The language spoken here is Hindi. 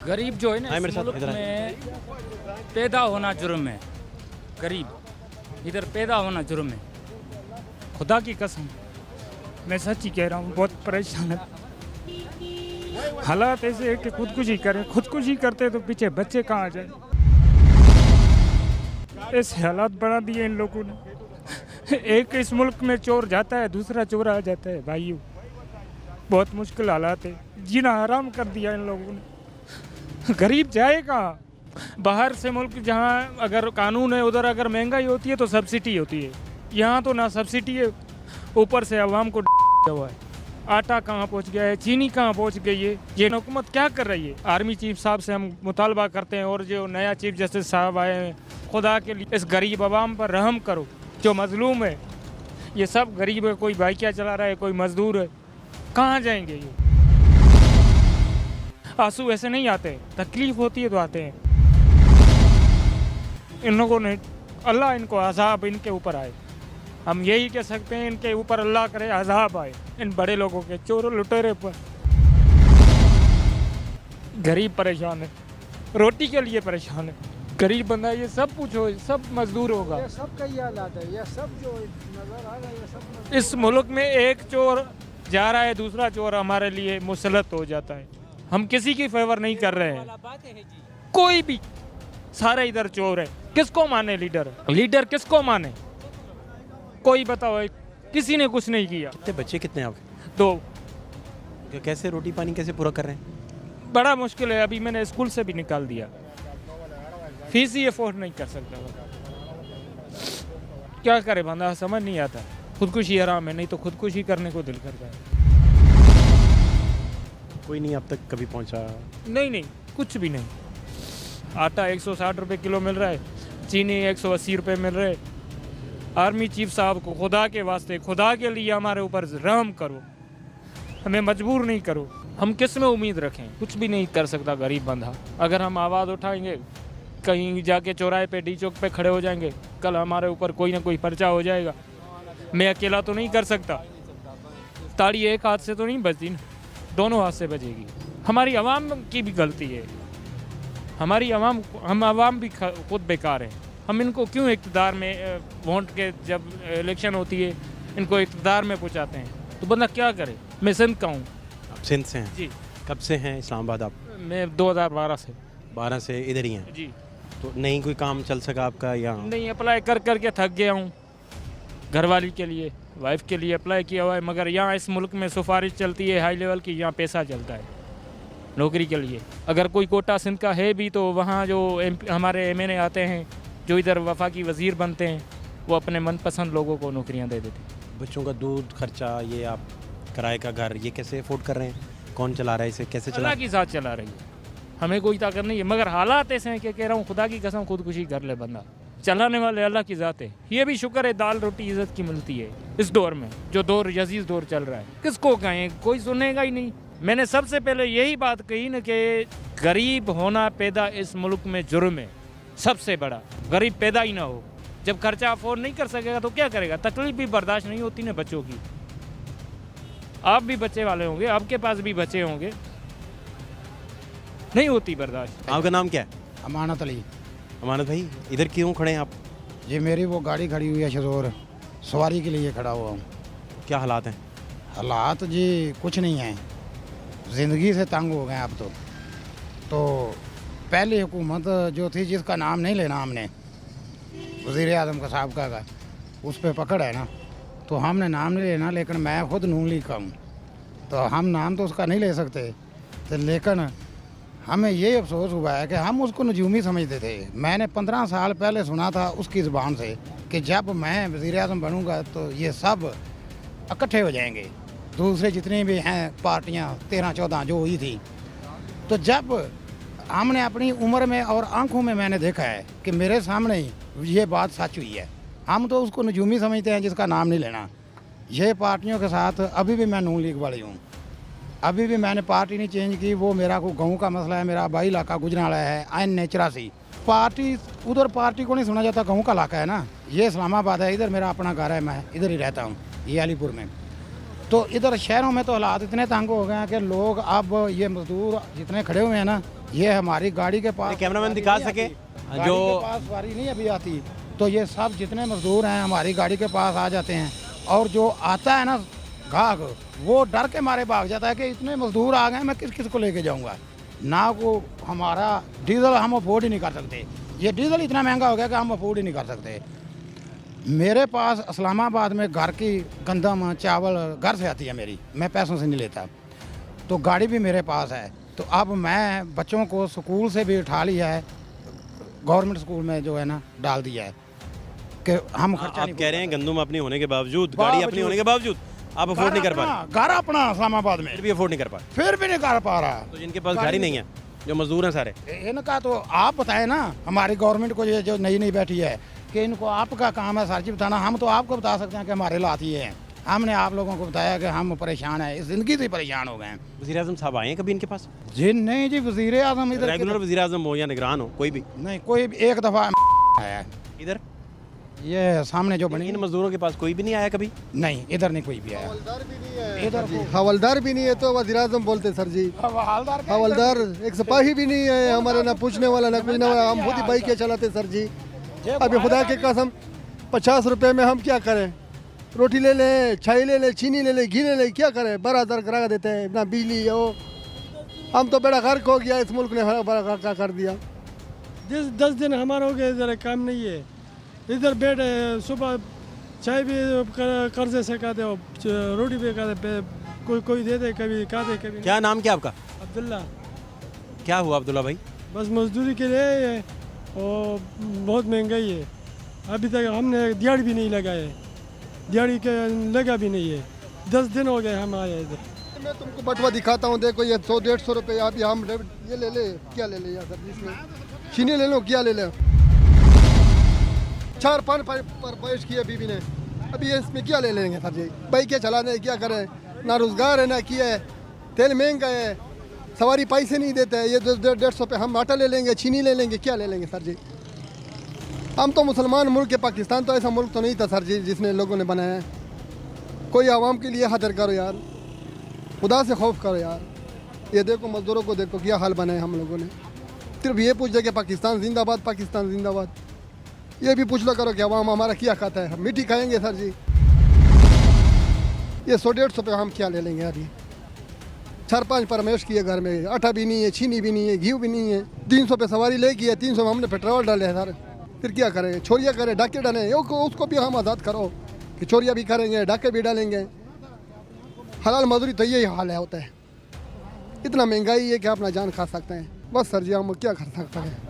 गरीब जो है ना इस मुल्क में पैदा होना जुर्म है। गरीब इधर पैदा होना जुर्म है। खुदा की कसम मैं सच ही कह रहा हूँ, बहुत परेशान है। हालात ऐसे है कि खुदकुशी करें, खुदकुशी करते तो पीछे बच्चे कहाँ जाए। ऐसे हालात बना दिए इन लोगों ने। एक इस मुल्क में चोर जाता है, दूसरा चोर आ जाता है। भाइयों बहुत मुश्किल हालात है, जीना हराम कर दिया इन लोगों ने। गरीब जाए कहाँ? बाहर से मुल्क जहाँ अगर कानून है उधर अगर महंगाई होती है तो सब्सिडी होती है, यहाँ तो ना सब्सिडी है, ऊपर से अवाम को हुआ है। आटा कहाँ पहुँच गया है, चीनी कहाँ पहुँच गई है। ये हुकूमत क्या कर रही है? आर्मी चीफ साहब से हम मुतालबा करते हैं और जो नया चीफ जस्टिस साहब आए हैं, खुदा के लिए इस गरीब अवाम पर रहम करो जो मजलूम है। ये सब गरीब है, कोई बाइकिया चला रहा है, कोई मजदूर है, कहाँ जाएंगे ये? आंसू ऐसे नहीं आते, तकलीफ होती है तो आते हैं। इन लोगों ने अल्लाह इनको अज़ाब इनके ऊपर आए, हम यही कह सकते हैं, इनके ऊपर अल्लाह करे अज़ाब आए इन बड़े लोगों के, चोरों लुटेरे पर। गरीब परेशान है, रोटी के लिए परेशान है। गरीब बंदा ये सब पूछो, सब मजदूर होगा। ये सब का ही हालात है, ये सब जो नजर आ रहा है ये सब। इस मुल्क में एक चोर जा रहा है, दूसरा चोर हमारे लिए मुसलत हो जाता है। हम किसी की फेवर नहीं कर रहे हैं, कोई भी, सारे इधर चोर है। किसको माने लीडर? लीडर किसको माने? कोई बताओ, किसी ने कुछ नहीं किया। कितने बच्चे कितने आपके? तो कैसे रोटी पानी कैसे पूरा कर रहे हैं? बड़ा मुश्किल है, अभी मैंने स्कूल से भी निकाल दिया, फीस ही अफोर्ड नहीं कर सकता। क्या करे बंदा, समझ नहीं आता। खुदकुशी हराम है, नहीं तो खुदकुशी करने को दिल करता है। कोई नहीं अब तक कभी पहुंचा? नहीं, कुछ भी नहीं। आटा 160 रुपये किलो मिल रहा है, चीनी 180 रुपये मिल रहे। आर्मी चीफ साहब को खुदा के वास्ते, खुदा के लिए हमारे ऊपर रहम करो, हमें मजबूर नहीं करो। हम किस में उम्मीद रखें? कुछ भी नहीं कर सकता गरीब बंदा। अगर हम आवाज़ उठाएंगे, कहीं जाके चौराहे पे, डी चौक पे खड़े हो जाएंगे, कल हमारे ऊपर कोई ना कोई पर्चा हो जाएगा। मैं अकेला तो नहीं कर सकता, ताड़ी एक हाथ से तो नहीं बजती ना, दोनों हाथ से बजेगी। हमारी आवाम की भी गलती है, हमारी आवाम, हम आवाम भी खुद बेकार हैं। हम इनको क्यों इक़्तिदार में वोट के जब इलेक्शन होती है इनको इक़्तिदार में पहुंचाते हैं, तो बंदा क्या करे? मैं सिंध का हूँ। आप सिंध से हैं? जी। कब से हैं इस्लामाबाद आप? मैं 2012 से। 12 से इधर ही हैं? जी। तो नहीं कोई काम चल सका आपका यहाँ? नहीं, अप्लाई कर के थक गया हूँ। घरवाली के लिए, वाइफ के लिए अप्लाई किया हुआ है, मगर यहाँ इस मुल्क में सिफारिश चलती है हाई लेवल की, यहाँ पैसा चलता है नौकरी के लिए। अगर कोई कोटा सिंध का है भी तो वहाँ जो हमारे MNA आते हैं, जो इधर वफाकी वज़ीर बनते हैं, वो अपने मनपसंद लोगों को नौकरियाँ दे देते हैं। बच्चों का दूध खर्चा, ये आप किराए का घर, ये कैसे अफोर्ड कर रहे हैं? कौन चला रहा है इसे, कैसे चला? अल्लाह की साथ चला रही है, हमें कोई ताकत नहीं है। मगर हालात ऐसे हैं कि कह रहा हूँ, खुदा की कसम खुदकुशी कर ले बंदा। चलाने वाले अल्लाह की ज़ात है। ये भी शुक्र है दाल रोटी इज़्ज़त की मिलती है इस दौर में, जो दौर यजीज़ दौर चल रहा है। किसको कहें, कोई सुनेगा ही नहीं। मैंने सबसे पहले यही बात कही ना कि गरीब होना पैदा इस मुल्क में जुर्म है, सबसे बड़ा। गरीब पैदा ही ना हो, जब खर्चा अफोर्ड नहीं कर सकेगा तो क्या करेगा? तकलीफ भी बर्दाश्त नहीं होती ना बच्चों की। आप भी बच्चे वाले होंगे, आपके पास भी बच्चे होंगे, नहीं होती बर्दाश्त। आपका नाम क्या है? अमानत अली। अमानत भाई, इधर क्यों खड़े हैं आप? जी मेरी वो गाड़ी खड़ी हुई है शजोर, सवारी के लिए खड़ा हुआ हूँ। क्या हालात हैं? हालात जी कुछ नहीं है, ज़िंदगी से तंग हो गए अब तो पहली हुकूमत जो थी, जिसका नाम नहीं लेना हमने, वज़ीर आज़म का साहब का उस पर पकड़ है ना, तो हमने नाम नहीं लेना। लेकिन मैं खुद नून लीग का हूँ, तो हम नाम तो उसका नहीं ले सकते। तो लेकिन हमें ये अफसोस हुआ है कि हम उसको नजूमी समझते थे। मैंने 15 साल पहले सुना था उसकी ज़ुबान से कि जब मैं वज़ीर आज़म बनूँगा तो ये सब इकट्ठे हो जाएंगे, दूसरे जितनी भी हैं पार्टियाँ 13-14 जो हुई थी। तो जब हमने अपनी उम्र में और आंखों में मैंने देखा है कि मेरे सामने ही ये बात सच हुई है, हम तो उसको नजूमी समझते हैं जिसका नाम नहीं लेना। ये पार्टियों के साथ अभी भी मैं नून लीग वाली हूँ, अभी भी मैंने पार्टी नहीं चेंज की। वो मेरा को गाँव का मसला है, मेरा भाई इलाका गुजराला है, IN 84 पार्टी, उधर पार्टी को नहीं सुना जाता, गाँव का इलाका है ना। ये इस्लामाबाद है, इधर मेरा अपना घर है, मैं इधर ही रहता हूँ, ये अलीपुर में। तो इधर शहरों में तो हालात इतने तंग हो गए हैं कि लोग अब ये मजदूर जितने खड़े हुए हैं ना, ये हमारी गाड़ी के पास कैमरामैन दिखा सके गाड़ी जो के पास सवारी नहीं अभी आती, तो ये सब जितने मजदूर हैं हमारी गाड़ी के पास आ जाते हैं, और जो आता है ना गाहक वो डर के मारे भाग जाता है कि इतने मजदूर आ गए, मैं किस किस को लेके जाऊंगा। ना को हमारा डीजल हम अफोर्ड ही नहीं कर सकते, ये डीजल इतना महंगा हो गया कि हम अफोर्ड ही नहीं कर सकते। मेरे पास इस्लामाबाद में घर की गंदम चावल घर से आती है मेरी, मैं पैसों से नहीं लेता, तो गाड़ी भी मेरे पास है। तो अब मैं बच्चों को स्कूल से भी उठा लिया है, गवर्नमेंट स्कूल में जो है ना डाल दिया है कि हम खर्चा आप नहीं कह रहे हैं गंदम अपनी होने के बावजूद, गाड़ी अपनी होने के बावजूद आप अफोर्ड नहीं कर पा रहे, घर अपना इस्लामाबाद में फिर भी अफोर्ड नहीं कर पा रहे। फिर भी नहीं कर पा रहा। तो जिनके पास गाड़ी नहीं है, जो मजदूर हैं सारे, इनका तो आप बताएं ना, हमारी गवर्नमेंट को ये जो नई नई बैठी है कि इनको आपका काम है सर जी बताना, हम तो आपको बता सकते हैं कि हमारे हालात ये हैं। हमने आप लोगों को बताया कि हम परेशान हैं, इस ज़िंदगी से परेशान हो गए हैं। वज़ीर आज़म साहब आए हैं कभी इनके पास? जी नहीं जी, वज़ीर आज़म इधर रेगुलर वज़ीर आज़म हो या निगरान हो, कोई भी नहीं, कोई भी एक दफ़ा आया है। इधर ये सामने जो बनी इन मजदूरों के पास कोई भी नहीं आया कभी? नहीं, इधर नहीं कोई भी आया। इधर हवलदार भी नहीं है तो वज़ीर आज़म बोलते सर जी। हवलदार हवलदार एक सिपाही भी नहीं है हमारे, ना पूछने वाला ना कुछ ना, हम खुद ही बाइक के चलाते सर जी। अभी खुदा के कसम 50 रुपए में हम क्या करें? रोटी ले लें, चाय ले लें, चीनी ले लें, घी ले लें, क्या करें? 12,000 करा देते हैं, ना बिजली हो। हम तो बेड़ा गर्क हो गया, इस मुल्क ने बड़ा गर्क कर दिया। 10 दिन हमारा हो गया, इधर काम नहीं है। इधर बैठ सुबह चाय भी कर्जे से खाते हो, रोटी भी खाते, कोई दे दे, कभी खाते कभी क्या नाम क्या आपका? अब्दुल्ला। क्या हुआ अब्दुल्ला भाई? बस मजदूरी के लिए है और बहुत महंगाई है। अभी तक हमने दिहाड़ी भी नहीं लगाए, दिहाड़ी के लगा भी नहीं है। 10 दिन हो गए हम आए इधर। मैं तुमको बटवा दिखाता हूँ, देखो ये 100-150 रुपये आप हम ये ले ले, क्या ले ले यार सर जी, इसमें चीनी ले लो, क्या ले ले। 4-5 पैश किए बीबी ने, अभी ये इसमें क्या ले लेंगे सर जी? बाइक क्या चलाने क्या करें? ना रोजगार है ना किया है, तेल महंगा है, सवारी पैसे नहीं देते हैं। ये 150 पे हम आटा ले लेंगे, चीनी ले लेंगे, क्या ले लेंगे सर जी? हम तो मुसलमान मुल्क है, पाकिस्तान तो ऐसा मुल्क तो नहीं था सर जी जिसने लोगों ने बनाया है। कोई आवाम के लिए हाजिर करो यार, खुदा से खौफ करो यार। ये देखो मजदूरों को देखो क्या हाल बनाया हम लोगों ने। सिर्फ ये पूछ दे कि पाकिस्तान जिंदाबाद, पाकिस्तान जिंदाबाद। ये भी पूछ लो करो कि अवाम हमारा क्या खाता है, हम मिट्टी खाएंगे सर जी। ये 100-150 पे हम क्या ले लेंगे यार? ये 4-5 परमेश किए घर में, आटा भी नहीं है, चीनी भी नहीं है, घी भी नहीं है। 300 पे सवारी ले की है, 300 में हमने पेट्रोल डाले है सर। फिर क्या करें? चोरियाँ करें, डाके डालें, उसको भी हम आज़ाद करो कि चोरियाँ भी करेंगे, डाके भी डालेंगे। हलाल मजदूरी तो यही हाल है होता है। इतना महंगाई है कि अपना जान खा सकते हैं। बस सर जी हम क्या कर सकते हैं?